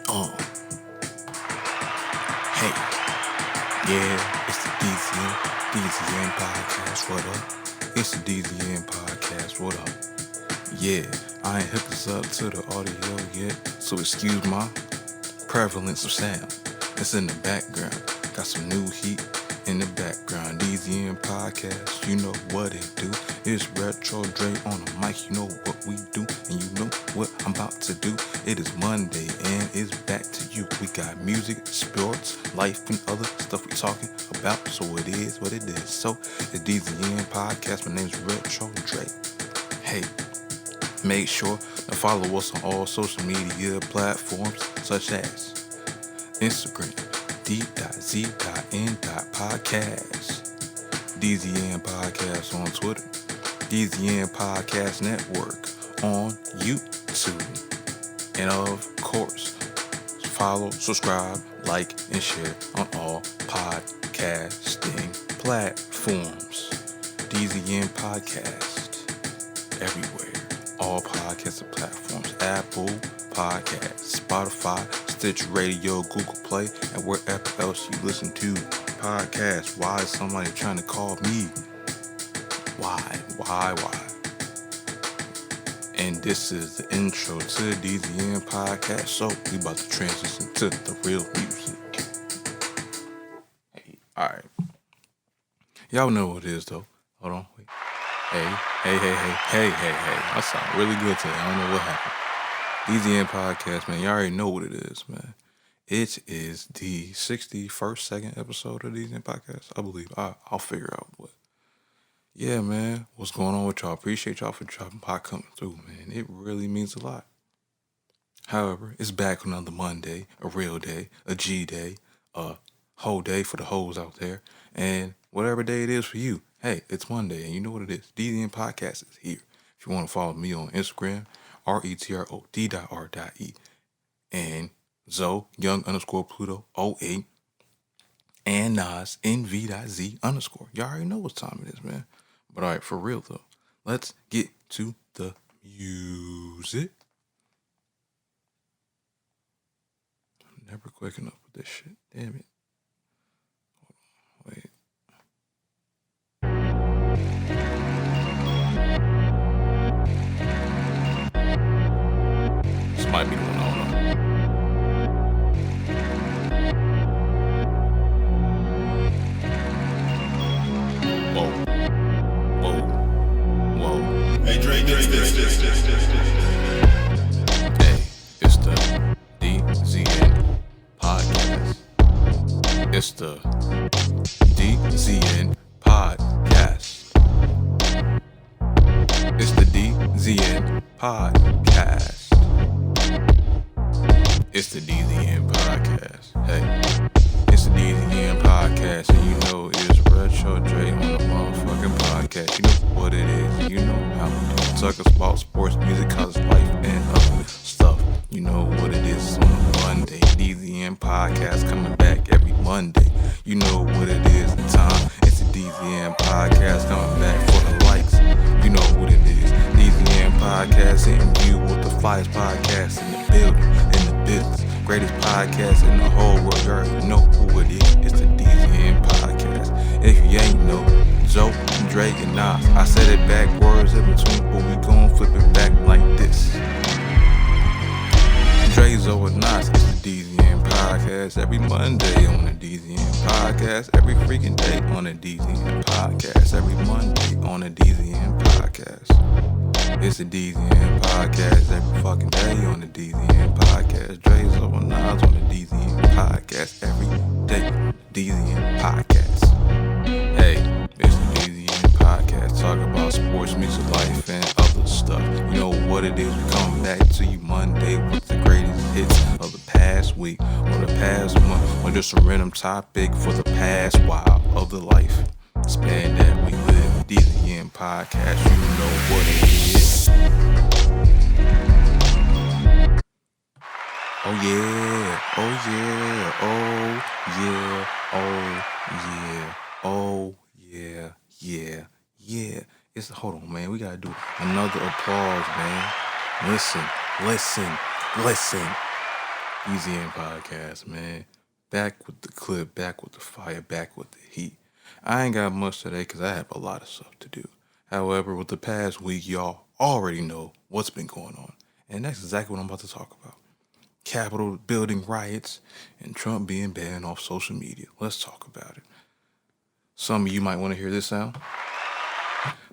Oh, hey, yeah, it's the DZN Podcast, what up? It's the DZN Podcast, what up? Yeah, I ain't hooked this up to the audio yet, so excuse my prevalence of sound. It's in the background, got some new heat in the background. DZN Podcast, you know what it do. It's Retro Dre on the mic, you know what we do, and you know what I'm about to do. It is Monday, and it's back to you. We got music, sports, life, and other stuff we talking about, so it is what it is. So, it's DZN Podcast, my name's Retro Dre. Hey, make sure to follow us on all social media platforms, such as Instagram, d.z.n.podcast, DZN Podcast on Twitter, DZN Podcast Network on YouTube, and of course, follow, subscribe, like, and share on all podcasting platforms. DZN Podcast everywhere, all podcasting platforms, Apple Podcasts, Spotify, Stitch Radio, Google Play, and wherever else you listen to podcasts. Why is somebody trying to call me? Why? And this is the intro to the DZN Podcast, so we about to transition to the real music. Hey, alright. Y'all know what it is, though. Hold on, wait. Hey. I sound really good today. I don't know what happened. DZN Podcast, man. Y'all already know what it is, man. It is the 61st, second episode of the DZN Podcast, I believe. I'll figure out what. Yeah, man. What's going on with y'all? Appreciate y'all for dropping by, coming through, man. It really means a lot. However, it's back on another Monday, a real day, a G day, a whole day for the hoes out there, and whatever day it is for you. Hey, it's Monday, and you know what it is. DZN Podcast is here. If you want to follow me on Instagram, retrod.r.e, and Zoe, young_Pluto 08, and Nas, nv.z_. Y'all already know what time it is, man. But all right, for real, though, let's get to the music. I'm never quick enough with this shit. Damn it. Hold on, wait. This might be the one, I don't know. Whoa. Hey, Dre, this. Hey, it's the DZN Podcast. It's the DZN Podcast. It's the DZN Podcast. It's the DZN Podcast. Hey, it's the DZN Podcast, and you know it's Retro Dre on the motherfucking podcast. You know what it is. You know how we do. Talk about sports, music, college life, and other stuff. You know what it is on a Monday. DZN Podcast coming back every Monday. You know what it is. The time. It's the DZN Podcast coming back for the likes. You know what it is. DZN Podcast hitting you with the flyest podcast in the building, in the business. Greatest podcast in the whole world. You already know who it is. It's the DZN Podcast. If you ain't know, Zoe, Dre, and Nas. I said it backwards in between, but we gon' flip it back like this. Dre, Zoe, and Nas. It's the DZN Podcast. Every Monday on the DZN Podcast. Every freaking day on the DZN Podcast. Every Monday on the DZN Podcast. It's the DZN Podcast every fucking day on the DZN Podcast. Dre's over Nas on the DZN Podcast every day. DZN Podcast. Hey, it's the DZN Podcast. Talk about sports, music, life, and other stuff. You know what it is. We come back to you Monday with the greatest hits of the past week or the past month, or just a random topic for the past while of the life span that we live. DZN Podcast, you know what it is. Yeah. Hold on, man. We gotta do another applause, man. Listen. DZN Podcast, man. Back with the clip, back with the fire, back with the heat. I ain't got much today because I have a lot of stuff to do. However, with the past week, y'all already know what's been going on. And that's exactly what I'm about to talk about. Capitol building riots and Trump being banned off social media. Let's talk about it. Some of you might want to hear this sound,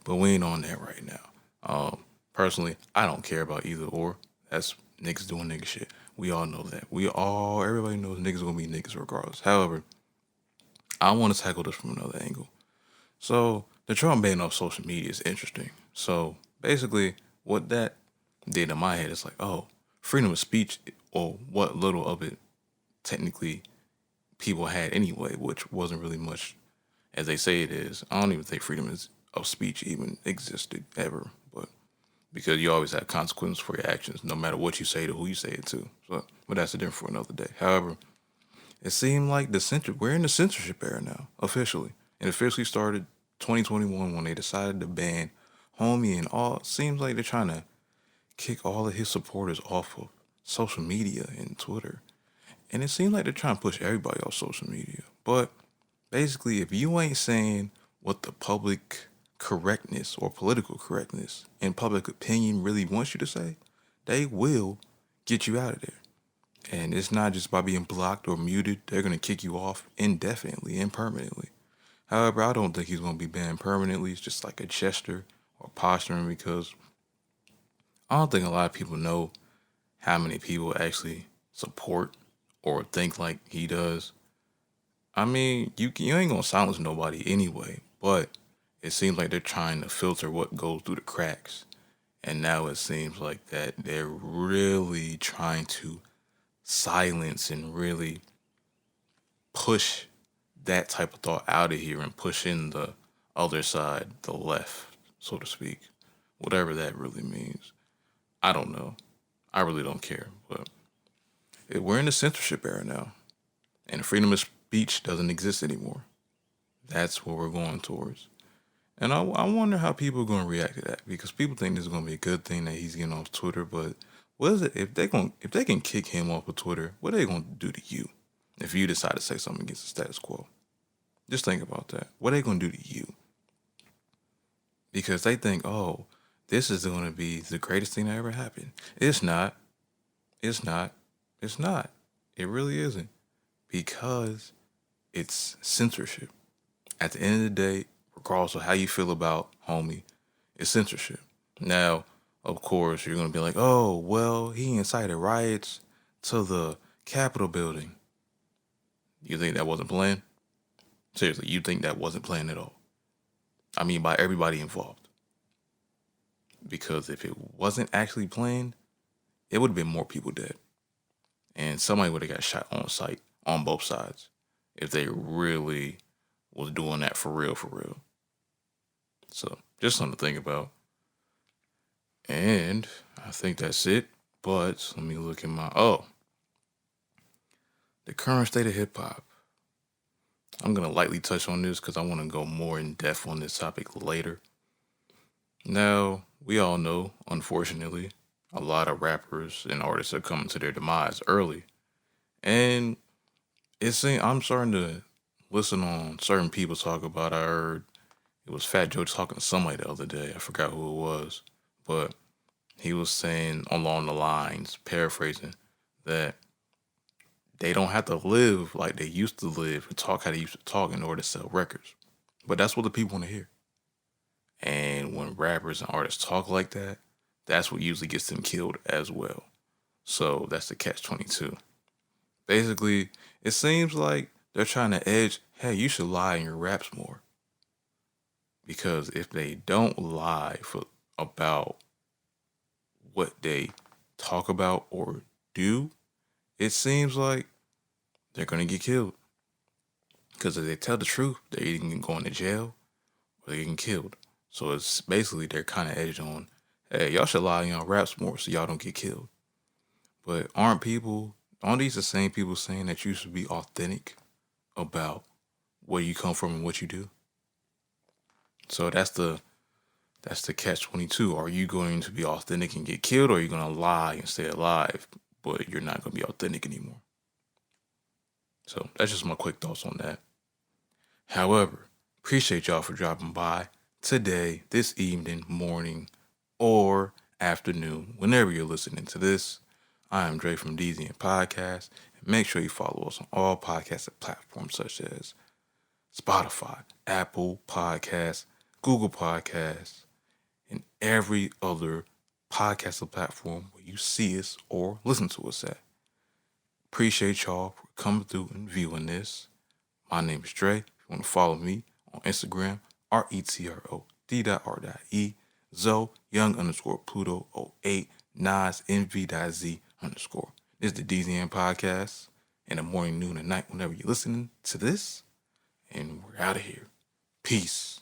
but we ain't on that right now. Personally, I don't care about either or. That's niggas doing nigga shit. We all know that. Everybody knows niggas gonna be niggas regardless. However, I want to tackle this from another angle. So, the Trump ban off social media is interesting. So, basically, what that did in my head is like, oh, freedom of speech, or what little of it technically people had anyway, which wasn't really much as they say it is. I don't even think freedom of speech even existed ever, but because you always have consequences for your actions, no matter what you say to who you say it to. So, but that's a different for another day. However, it seemed like we're in the censorship era now, officially. It officially started 2021 when they decided to ban Homie and all. It seems like they're trying to kick all of his supporters off of social media and Twitter. And it seems like they're trying to push everybody off social media. But basically, if you ain't saying what the public correctness or political correctness and public opinion really wants you to say, they will get you out of there. And it's not just by being blocked or muted. They're going to kick you off indefinitely and permanently. However, I don't think he's going to be banned permanently. It's just like a gesture or posturing, because I don't think a lot of people know how many people actually support or think like he does. I mean, you ain't going to silence nobody anyway, but it seems like they're trying to filter what goes through the cracks. And now it seems like that they're really trying to silence and really push that type of thought out of here and push in the other side, the left, so to speak. Whatever that really means. I don't know. I really don't care. But we're in the censorship era now. And freedom of speech doesn't exist anymore. That's what we're going towards. And I wonder how people are going to react to that, because people think this is going to be a good thing that he's getting off Twitter. But what is it if they can kick him off of Twitter? What are they going to do to you if you decide to say something against the status quo? Just think about that. What are they going to do to you? Because they think, oh, this is going to be the greatest thing that ever happened. It's not. It's not. It's not. It really isn't, because it's censorship. At the end of the day, regardless of how you feel about Homie, it's censorship. Now, of course, you're going to be like, oh, well, he incited riots to the Capitol building. You think that wasn't planned? Seriously, you think that wasn't planned at all? I mean, by everybody involved. Because if it wasn't actually planned, it would have been more people dead. And somebody would have got shot on sight on both sides if they really was doing that for real, for real. So, just something to think about. And I think that's it. But let me look at the current state of hip hop. I'm going to lightly touch on this because I want to go more in depth on this topic later. Now, we all know, unfortunately, a lot of rappers and artists are coming to their demise early. And I'm starting to listen on certain people talk about. I heard it was Fat Joe talking to somebody the other day. I forgot who it was. But he was saying along the lines, paraphrasing, that they don't have to live like they used to live and talk how they used to talk in order to sell records. But that's what the people want to hear. And when rappers and artists talk like that, that's what usually gets them killed as well. So that's the catch-22. Basically, it seems like they're trying to edge, hey, you should lie in your raps more. Because if they don't lie about what they talk about or do, it seems like they're going to get killed. Because if they tell the truth, they're either going to jail or they're getting killed. So it's basically they're kind of edged on, hey, y'all should lie in your raps more so y'all don't get killed. But aren't these the same people saying that you should be authentic about where you come from and what you do? So that's the catch-22. Are you going to be authentic and get killed, or are you going to lie and stay alive but you're not going to be authentic anymore. So that's just my quick thoughts on that. However, appreciate y'all for dropping by today, this evening, morning, or afternoon, whenever you're listening to this. I am Dre from DZN Podcast, and make sure you follow us on all podcast platforms such as Spotify, Apple Podcasts, Google Podcasts, and every other podcast platform where you see us or listen to us at. Appreciate y'all for coming through and viewing this. My name is Dre. If you want to follow me on Instagram, RETROD.R.E, Zoe, Young_Pluto08, Nas, NV.Z_. This is the DZN Podcast in the morning, noon, and night whenever you're listening to this. And we're out of here. Peace.